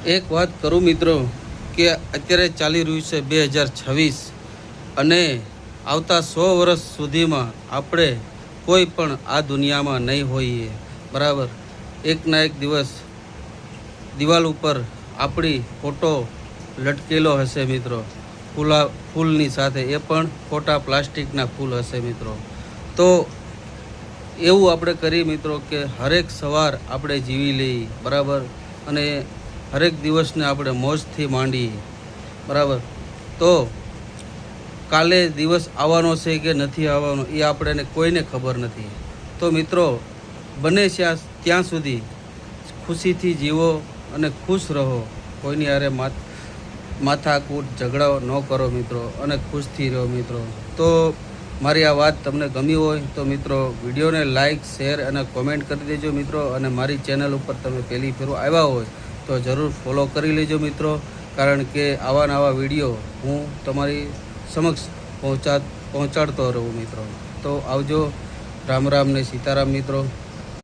એક વાત કરું મિત્રો કે અત્યારે ચાલી રહ્યું છે 2026 અને આવતા 100 વર્ષ સુધીમાં આપણે કોઈ પણ આ દુનિયામાં નહીં હોઈએ, બરાબર. એકના એક દિવસ દિવાલ ઉપર આપણી ફોટો લટકેલો હશે મિત્રો, ફૂલની સાથે, એ પણ ખોટા પ્લાસ્ટિકના ફૂલ હશે મિત્રો. તો એવું આપણે કરીએ મિત્રો કે હરેક સવાર આપણે જીવી લઈએ, બરાબર, અને હરેક દિવસને આપણે મોજથી માંડીએ, બરાબર. તો કાલે દિવસ આવવાનો છે કે નથી આવવાનો એ આપણને કોઈને ખબર નથી. તો મિત્રો બને ત્યાં સુધી ખુશીથી જીવો અને ખુશ રહો. કોઈની હારે માથાકૂટ ઝઘડા ન કરો મિત્રો, અને ખુશથી રહો મિત્રો. તો મારી આ વાત તમને ગમી હોય તો મિત્રો વિડીયોને લાઇક, શેર અને કોમેન્ટ કરી દેજો મિત્રો. અને મારી ચેનલ ઉપર તમે પહેલી ફેરો આવ્યા હોય તો જરૂર ફોલો કરી લેજો મિત્રો, કારણ કે આવા નવા વિડીયો હું તમારી સમક્ષ પહોંચાડતો રહું મિત્રો. તો આવજો. રામ રામ ને સીતારામ મિત્રો.